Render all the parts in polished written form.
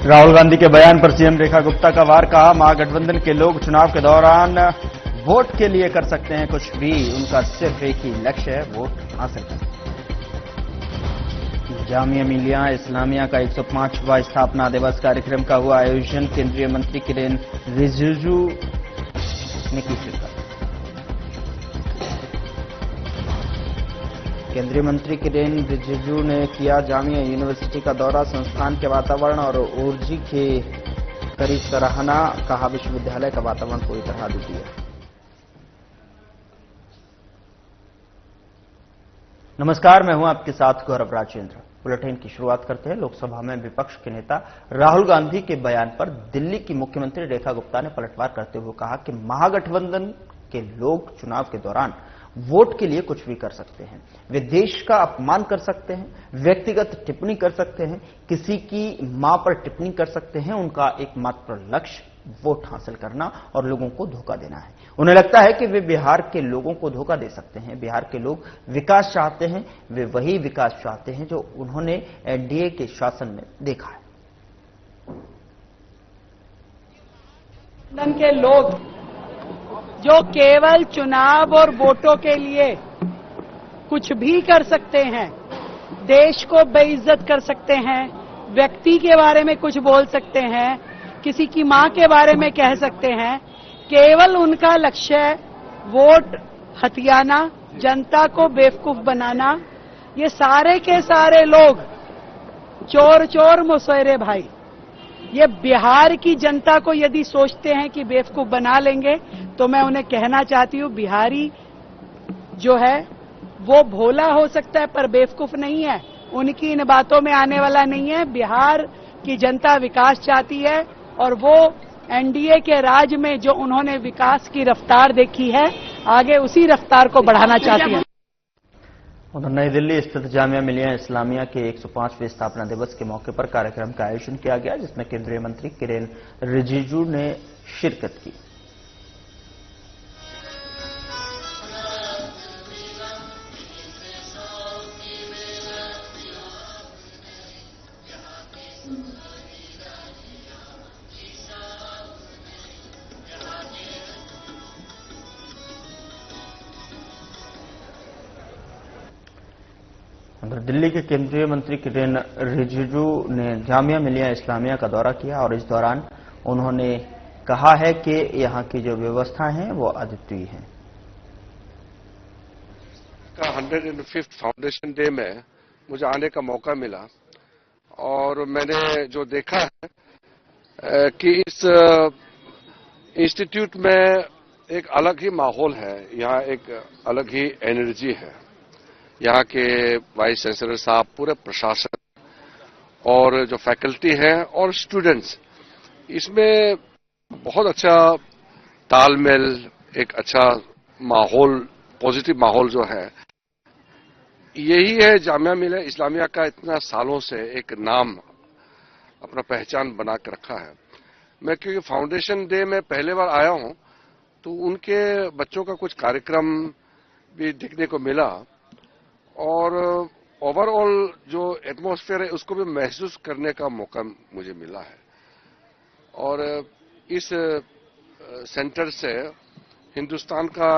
राहुल गांधी के बयान पर सीएम रेखा गुप्ता का वार, कहा महागठबंधन के लोग चुनाव के दौरान वोट के लिए कर सकते हैं कुछ भी, उनका सिर्फ एक ही लक्ष्य है, वोट हासिल करना। जामिया मिलिया इस्लामिया का 105वां स्थापना दिवस कार्यक्रम का हुआ आयोजन, केंद्रीय मंत्री किरेन रिजिजू ने की शिरकत। केंद्रीय मंत्री किरेन रिजिजू ने किया जामिया यूनिवर्सिटी का दौरा, संस्थान के वातावरण और ऊर्जा की करी सराहना, कहा विश्वविद्यालय का वातावरण पूरी तरह अद्वितीय है। नमस्कार, मैं हूं आपके साथ गौरव राजेंद्र। बुलेटिन की शुरुआत करते हैं। लोकसभा में विपक्ष के नेता राहुल गांधी के बयान पर दिल्ली की मुख्यमंत्री रेखा गुप्ता ने पलटवार करते हुए कहा कि महागठबंधन के लोग चुनाव के दौरान वोट के लिए कुछ भी कर सकते हैं, वे देश का अपमान कर सकते हैं, व्यक्तिगत टिप्पणी कर सकते हैं, किसी की मां पर टिप्पणी कर सकते हैं, उनका एकमात्र लक्ष्य वोट हासिल करना और लोगों को धोखा देना है। उन्हें लगता है कि वे बिहार के लोगों को धोखा दे सकते हैं। बिहार के लोग विकास चाहते हैं, वे वही विकास चाहते हैं जो उन्होंने एनडीए के शासन में देखा है। के लोग जो केवल चुनाव और वोटों के लिए कुछ भी कर सकते हैं, देश को बेइज्जत कर सकते हैं, व्यक्ति के बारे में कुछ बोल सकते हैं, किसी की मां के बारे में कह सकते हैं, केवल उनका लक्ष्य है वोट हथियाना, जनता को बेवकूफ बनाना। ये सारे के सारे लोग चोर चोर मुसहरे भाई, ये बिहार की जनता को यदि सोचते हैं कि बेवकूफ बना लेंगे, तो मैं उन्हें कहना चाहती हूं बिहारी जो है वो भोला हो सकता है पर बेवकूफ नहीं है, उनकी इन बातों में आने वाला नहीं है। बिहार की जनता विकास चाहती है और वो एनडीए के राज में जो उन्होंने विकास की रफ्तार देखी है, आगे उसी रफ्तार को बढ़ाना चाहती है। उधर नई दिल्ली स्थित जामिया मिलिया इस्लामिया के 105वें स्थापना दिवस के मौके पर कार्यक्रम का आयोजन किया गया, जिसमें केंद्रीय मंत्री किरेन रिजिजू ने शिरकत की। दिल्ली के केंद्रीय मंत्री किरेन रिजिजू ने जामिया मिलिया इस्लामिया का दौरा किया और इस दौरान उन्होंने कहा है कि यहां की जो व्यवस्था है वो अद्वितीय है। 105th फाउंडेशन डे में मुझे आने का मौका मिला और मैंने जो देखा है कि इस इंस्टीट्यूट में एक अलग ही माहौल है, यहाँ एक अलग ही एनर्जी है। यहाँ के वाइस चांसलर साहब, पूरे प्रशासन और जो फैकल्टी है और स्टूडेंट्स, इसमें बहुत अच्छा तालमेल, एक अच्छा माहौल, पॉजिटिव माहौल जो है, यही है जामिया मिलिया इस्लामिया का इतना सालों से एक नाम, अपना पहचान बना के रखा है। मैं क्योंकि फाउंडेशन डे में पहले बार आया हूं, तो उनके बच्चों का कुछ कार्यक्रम भी देखने को मिला और ओवरऑल जो एटमॉस्फेयर है उसको भी महसूस करने का मौका मुझे मिला है। और इस सेंटर से हिंदुस्तान का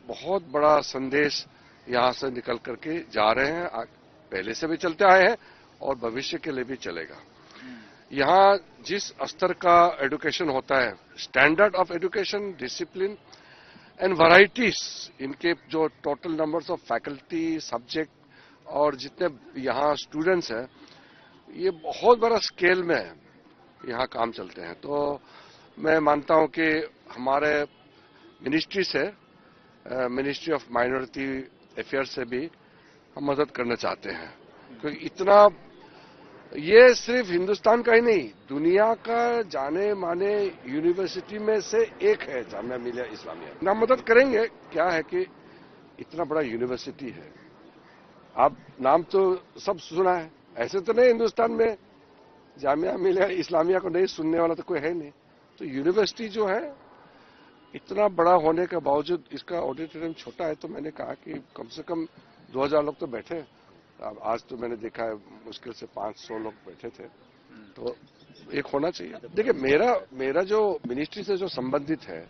बहुत बड़ा संदेश यहां से निकल करके जा रहे हैं, पहले से भी चलते आए हैं और भविष्य के लिए भी चलेगा। यहां जिस स्तर का एजुकेशन होता है, standard of education, discipline and varieties, इनके जो total numbers of faculty, subject और जितने यहाँ स्टूडेंट्स हैं, ये बहुत बड़ा स्केल में यहाँ काम चलते हैं। तो मैं मानता हूं कि हमारे मिनिस्ट्री से, मिनिस्ट्री ऑफ माइनॉरिटी अफेयर्स से भी हम मदद करना चाहते हैं, क्योंकि इतना ये सिर्फ हिंदुस्तान का ही नहीं, दुनिया का जाने माने यूनिवर्सिटी में से एक है जामिया मिलिया इस्लामिया। ना मदद करेंगे, क्या है कि इतना बड़ा यूनिवर्सिटी है, आप नाम तो सब सुना है, ऐसे तो नहीं हिंदुस्तान में जामिया मिलिया इस्लामिया को नहीं सुनने वाला तो कोई है नहीं। तो यूनिवर्सिटी जो है इतना बड़ा होने के बावजूद इसका ऑडिटोरियम छोटा है, तो मैंने कहा कि कम से कम 2000 लोग तो बैठे। अब आज तो मैंने देखा है मुश्किल से 500 लोग बैठे थे। तो एक होना चाहिए। देखिए, मेरा जो मिनिस्ट्री से जो संबंधित है,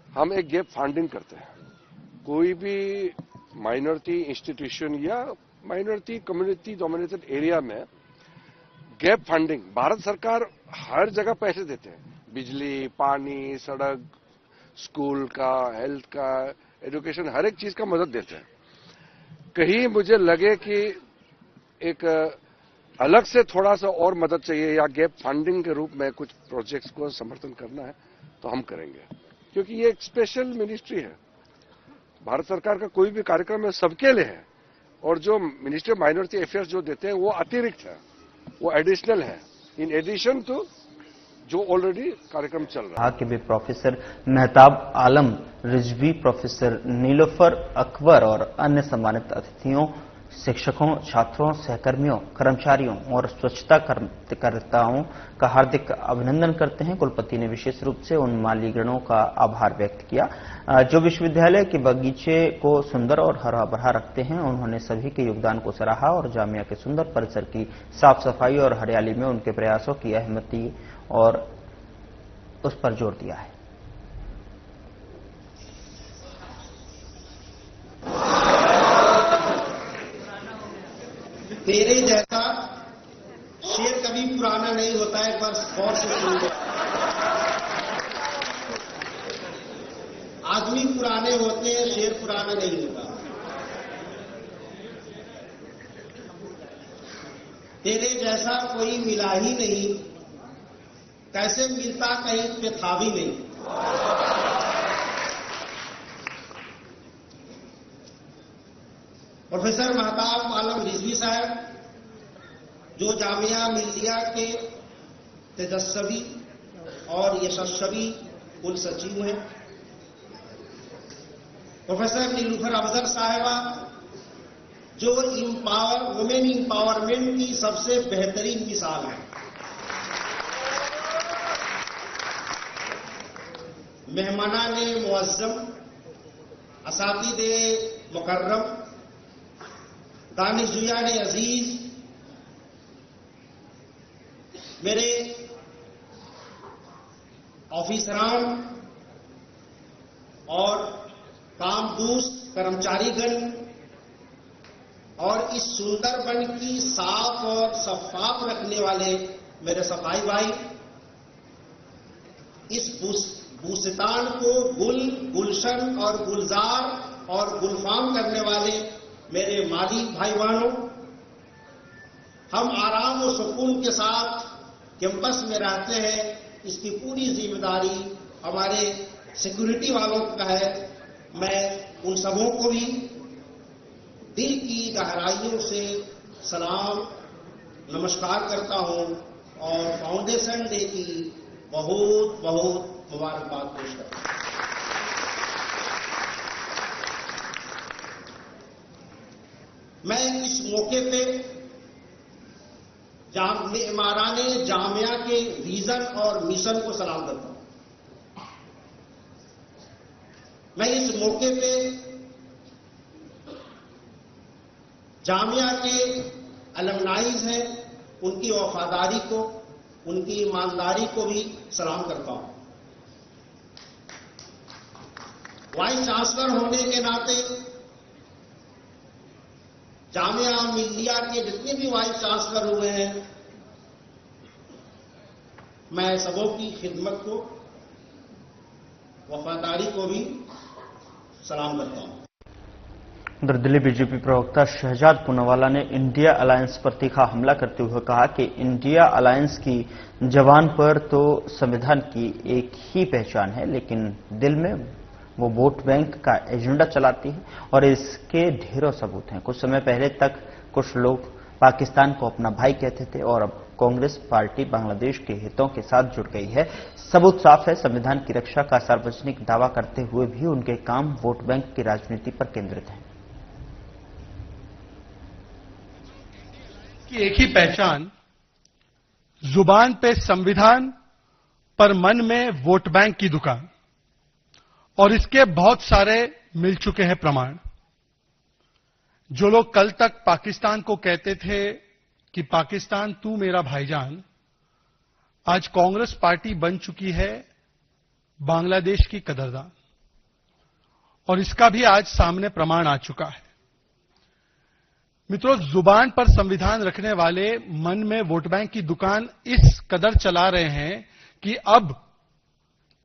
हम एक गैप फंडिंग करते हैं। कोई भी माइनॉरिटी इंस्टीट्यूशन या माइनॉरिटी कम्युनिटी डोमिनेटेड एरिया में गैप फंडिंग, भारत सरकार हर जगह पैसे देते हैं, बिजली, पानी, सड़क, स्कूल का, हेल्थ का, एजुकेशन, हर एक चीज का मदद देते हैं। कहीं मुझे लगे कि एक अलग से थोड़ा सा और मदद चाहिए या गैप फंडिंग के रूप में कुछ प्रोजेक्ट्स को समर्थन करना है तो हम करेंगे, क्योंकि ये एक स्पेशल मिनिस्ट्री है। भारत सरकार का कोई भी कार्यक्रम है सबके लिए है, और जो मिनिस्ट्री ऑफ माइनॉरिटी अफेयर्स जो देते हैं वो अतिरिक्त है, वो एडिशनल है, इन एडिशन टू जो ऑलरेडी कार्यक्रम चल रहा है। कहा कि भी प्रोफेसर मेहताब आलम रिजवी, प्रोफेसर नीलोफर अकबर और अन्य सम्मानित अतिथियों, शिक्षकों, छात्रों, सहकर्मियों, कर्मचारियों और स्वच्छताकर्ताओं का हार्दिक अभिनंदन करते हैं। कुलपति ने विशेष रूप से उन मालीगणों का आभार व्यक्त किया जो विश्वविद्यालय के बगीचे को सुंदर और हरा भरा रखते हैं। उन्होंने सभी के योगदान को सराहा और जामिया के सुंदर परिसर की साफ सफाई और हरियाली में उनके प्रयासों की अहमियत और उस पर जोर दिया है। तेरे जैसा शेर कभी पुराना नहीं होता है, पर गौर से सुन लो। आदमी पुराने होते हैं, शेर पुराना नहीं होता। तेरे जैसा कोई मिला ही नहीं, कैसे मिलता कहीं पे था भी नहीं। प्रोफेसर मेहताब आलम रिजवी साहब, जो जामिया मिल्लिया के तेजस्वी और यशस्वी कुल सचिव हैं। प्रोफेसर नीलूफर अफजल साहिबा, जो वुमेन इंपावरमेंट की सबसे बेहतरीन मिसाल है। मेहमानाने मुअज्जम, असातिदे मुकर्रम, दानिशजुयाने अजीज, मेरे ऑफिसरान और कामदोस्त कर्मचारीगण और इस सुंदरबन की साफ और शफाफ रखने वाले मेरे सफाई भाई, इस बूस्तान को गुलशन और गुलजार और गुलफाम करने वाले मेरे माली भाई बहनों, हम आराम और सुकून के साथ कैंपस में रहते हैं, इसकी पूरी जिम्मेदारी हमारे सिक्योरिटी वालों का है। मैं उन सबों को भी दिल की गहराइयों से सलाम नमस्कार करता हूं और फाउंडेशन डे की बहुत बहुत मुबारकबाद पेश करता हूं। मैं इस मौके पे माराने जामिया के विजन और मिशन को सलाम करता हूं। मैं इस मौके पे जामिया के अलमनाइज हैं, उनकी वफादारी को, उनकी ईमानदारी को भी सलाम करता हूं। वाइस चांसलर होने के नाते जामिया मिल्लिया के जितने भी वाइस चांसलर हुए हैं, मैं सबों की खिदमत को, वफादारी को भी सलाम करता हूं। उधर दिल्ली बीजेपी प्रवक्ता शहजाद पूनावाला ने इंडिया अलायंस पर तीखा हमला करते हुए कहा कि इंडिया अलायंस की जबान पर तो संविधान की एक ही पहचान है, लेकिन दिल में वो वोट बैंक का एजेंडा चलाती है और इसके ढेरों सबूत हैं। कुछ समय पहले तक कुछ लोग पाकिस्तान को अपना भाई कहते थे और अब कांग्रेस पार्टी बांग्लादेश के हितों के साथ जुड़ गई है। सबूत साफ है, संविधान की रक्षा का सार्वजनिक दावा करते हुए भी उनके काम वोट बैंक की राजनीति पर केंद्रित हैं। की एक ही पहचान, जुबान पे संविधान पर मन में वोट बैंक की दुकान, और इसके बहुत सारे मिल चुके हैं प्रमाण। जो लोग कल तक पाकिस्तान को कहते थे कि पाकिस्तान तू मेरा भाईजान, आज कांग्रेस पार्टी बन चुकी है बांग्लादेश की कदरदान, और इसका भी आज सामने प्रमाण आ चुका है। मित्रों, जुबान पर संविधान रखने वाले मन में वोट बैंक की दुकान इस कदर चला रहे हैं कि अब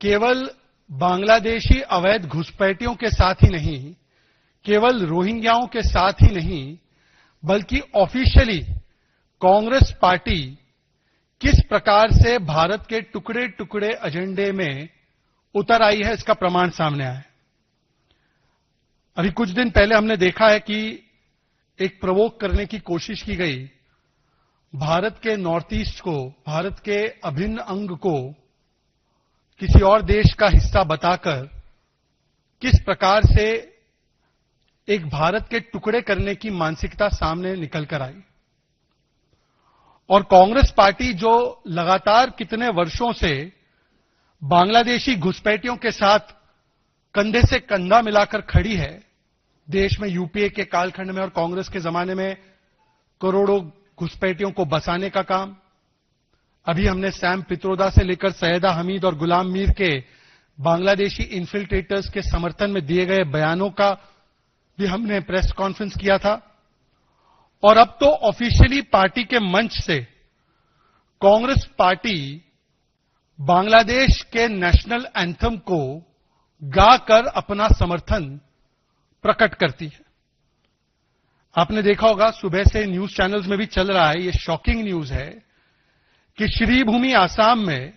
केवल बांग्लादेशी अवैध घुसपैठियों के साथ ही नहीं, केवल रोहिंग्याओं के साथ ही नहीं, बल्कि ऑफिशियली कांग्रेस पार्टी किस प्रकार से भारत के टुकड़े टुकड़े एजेंडे में उतर आई है, इसका प्रमाण सामने आया है। अभी कुछ दिन पहले हमने देखा है कि एक प्रवोक करने की कोशिश की गई, भारत के नॉर्थ ईस्ट को, भारत के अभिन्न अंग को किसी और देश का हिस्सा बताकर किस प्रकार से एक भारत के टुकड़े करने की मानसिकता सामने निकल कर आई। और कांग्रेस पार्टी जो लगातार कितने वर्षों से बांग्लादेशी घुसपैठियों के साथ कंधे से कंधा मिलाकर खड़ी है, देश में यूपीए के कालखंड में और कांग्रेस के जमाने में करोड़ों घुसपैठियों को बसाने का काम, अभी हमने सैम पित्रोदा से लेकर सैयदा हमीद और गुलाम मीर के बांग्लादेशी इन्फिल्ट्रेटर्स के समर्थन में दिए गए बयानों का भी हमने प्रेस कॉन्फ्रेंस किया था। और अब तो ऑफिशियली पार्टी के मंच से कांग्रेस पार्टी बांग्लादेश के नेशनल एंथम को गाकर अपना समर्थन प्रकट करती है। आपने देखा होगा, सुबह से न्यूज चैनल्स में भी चल रहा है, ये शॉकिंग न्यूज है कि श्रीभूमि आसाम में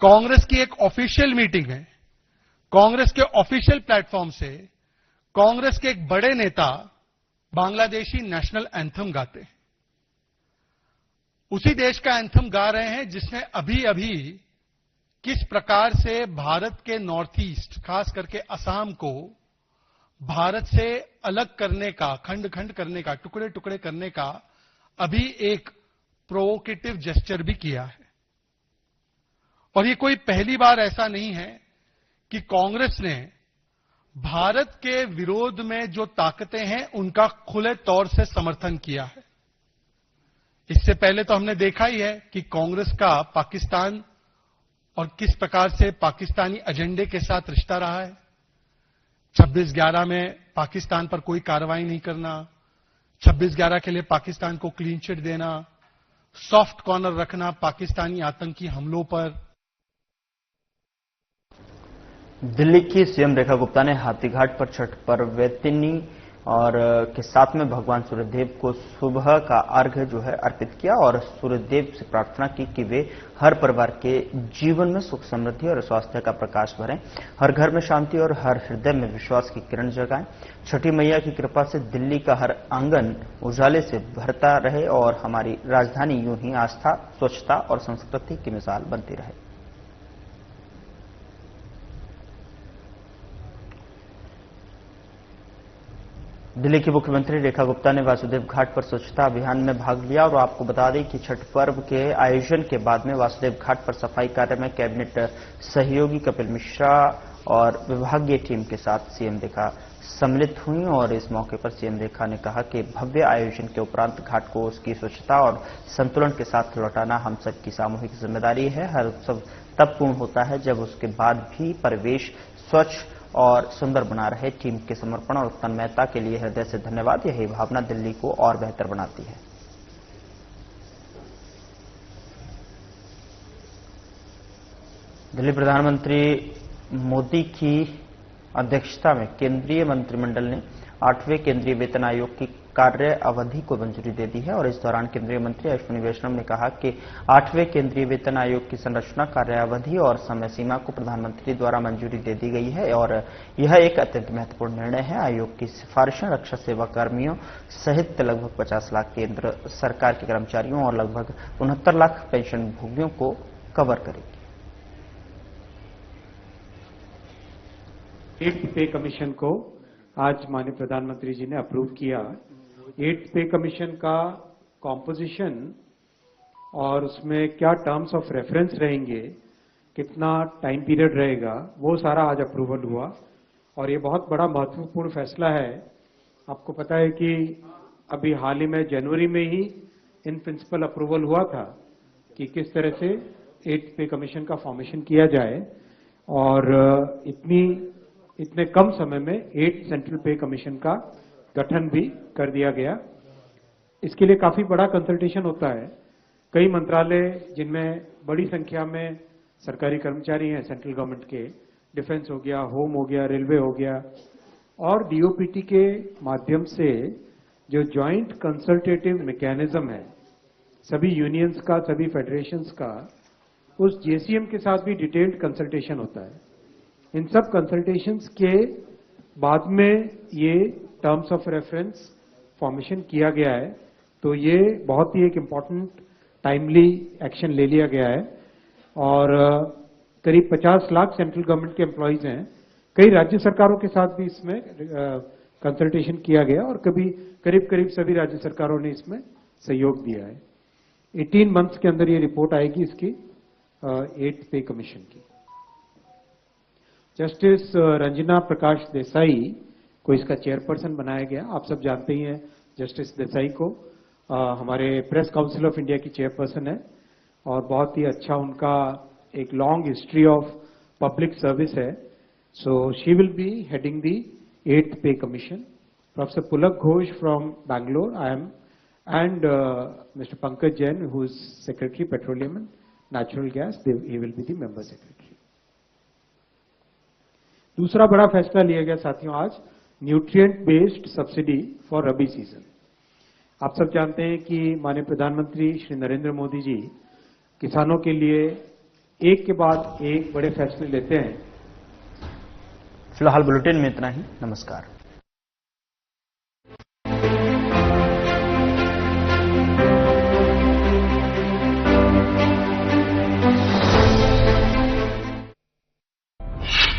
कांग्रेस की एक ऑफिशियल मीटिंग है, कांग्रेस के ऑफिशियल प्लेटफॉर्म से कांग्रेस के एक बड़े नेता बांग्लादेशी नेशनल एंथम गाते हैं। उसी देश का एंथम गा रहे हैं जिसने अभी अभी किस प्रकार से भारत के नॉर्थ ईस्ट, खास करके असम को भारत से अलग करने का, खंड खंड करने का, टुकड़े टुकड़े करने का अभी एक प्रोवोकेटिव जेस्चर भी किया है। और ये कोई पहली बार ऐसा नहीं है कि कांग्रेस ने भारत के विरोध में जो ताकतें हैं उनका खुले तौर से समर्थन किया है। इससे पहले तो हमने देखा ही है कि कांग्रेस का पाकिस्तान और किस प्रकार से पाकिस्तानी एजेंडे के साथ रिश्ता रहा है। 26/11 में पाकिस्तान पर कोई कार्रवाई नहीं करना, 26/11 के लिए पाकिस्तान को क्लीन चिट देना, सॉफ्ट कॉर्नर रखना पाकिस्तानी आतंकी हमलों पर। दिल्ली की सीएम रेखा गुप्ता ने हाथीघाट पर छठ पर्व वेतिनी और के साथ में भगवान सूर्यदेव को सुबह का अर्घ्य जो है अर्पित किया और सूर्यदेव से प्रार्थना की कि वे हर परिवार के जीवन में सुख समृद्धि और स्वास्थ्य का प्रकाश भरें, हर घर में शांति और हर हृदय में विश्वास की किरण जगाएं। छठी मैया की कृपा से दिल्ली का हर आंगन उजाले से भरता रहे और हमारी राजधानी यूं ही आस्था, स्वच्छता और संस्कृति की मिसाल बनती रहे। दिल्ली की मुख्यमंत्री रेखा गुप्ता ने वासुदेव घाट पर स्वच्छता अभियान में भाग लिया और आपको बता दें कि छठ पर्व के आयोजन के बाद में वासुदेव घाट पर सफाई कार्य में कैबिनेट सहयोगी कपिल मिश्रा और विभागीय टीम के साथ सीएम रेखा सम्मिलित हुई और इस मौके पर सीएम रेखा ने कहा कि भव्य आयोजन के उपरांत घाट को उसकी स्वच्छता और संतुलन के साथ लौटाना हम सबकी सामूहिक जिम्मेदारी है। हर उत्सव तब पूर्ण होता है जब उसके बाद भी परिवेश स्वच्छ और सुंदर बना रहे। टीम के समर्पण और तन्मयता के लिए हृदय से धन्यवाद। यही भावना दिल्ली को और बेहतर बनाती है। दिल्ली प्रधानमंत्री मोदी की अध्यक्षता में केंद्रीय मंत्रिमंडल ने 8वें केंद्रीय वेतन आयोग की कार्य अवधि को मंजूरी दे दी है और इस दौरान केंद्रीय मंत्री अश्विनी वैष्णव ने कहा कि 8वें केंद्रीय वेतन आयोग की संरचना, कार्य अवधि और समय सीमा को प्रधानमंत्री द्वारा मंजूरी दे दी गई है और यह एक अत्यंत महत्वपूर्ण निर्णय है। आयोग की सिफारिशें रक्षा सेवा कर्मियों सहित लगभग 50 लाख केंद्र सरकार के कर्मचारियों और लगभग 69 लाख पेंशन भोगियों को कवर करेगी। 8th पे कमीशन को आज माननीय प्रधानमंत्री जी ने अप्रूव किया। 8th पे कमीशन का कॉम्पोजिशन और उसमें क्या टर्म्स ऑफ रेफरेंस रहेंगे, कितना टाइम पीरियड रहेगा, वो सारा आज अप्रूवल हुआ और ये बहुत बड़ा महत्वपूर्ण फैसला है। आपको पता है कि अभी हाल ही में जनवरी में ही इन प्रिंसिपल अप्रूवल हुआ था कि किस तरह से एट्थ पे कमीशन का फॉर्मेशन किया जाए और इतने कम समय में 8 सेंट्रल पे कमीशन का गठन भी कर दिया गया। इसके लिए काफी बड़ा कंसल्टेशन होता है। कई मंत्रालय जिनमें बड़ी संख्या में सरकारी कर्मचारी हैं सेंट्रल गवर्नमेंट के, डिफेंस हो गया, होम हो गया, रेलवे हो गया, और डीओपीटी के माध्यम से जो ज्वाइंट कंसल्टेटिव मैकेनिज्म है सभी यूनियंस का, सभी फेडरेशंस का, उस जेसीएम के साथ भी डिटेल्ड कंसल्टेशन होता है। इन सब कंसल्टेशंस के बाद में ये टर्म्स ऑफ रेफरेंस फॉर्मेशन किया गया है। तो ये बहुत ही एक इम्पॉर्टेंट टाइमली एक्शन ले लिया गया है और करीब 50 लाख सेंट्रल गवर्नमेंट के एम्प्लॉइज हैं। कई राज्य सरकारों के साथ भी इसमें कंसल्टेशन किया गया और करीब सभी राज्य सरकारों ने इसमें सहयोग दिया है। 18 मंथ्स के अंदर ये रिपोर्ट आएगी इसकी 8th पे कमीशन की। जस्टिस रंजना प्रकाश देसाई को इसका चेयरपर्सन बनाया गया। आप सब जानते ही हैं जस्टिस देसाई को, हमारे प्रेस काउंसिल ऑफ इंडिया की चेयरपर्सन है और बहुत ही अच्छा उनका एक long history of public service है। So she will be heading the 8th pay commission. Professor Pulak Ghosh from Bangalore, I M, and Mr. Pankaj Jain, who is Secretary Petroleum and Natural Gas, he will be the member secretary. दूसरा बड़ा फैसला लिया गया साथियों आज, nutrient based subsidy for rabi season. आप सब जानते हैं कि माननीय प्रधानमंत्री श्री नरेंद्र मोदी जी किसानों के लिए एक के बाद एक बड़े फैसले लेते हैं। फिलहाल बुलेटिन में इतना ही। नमस्कार।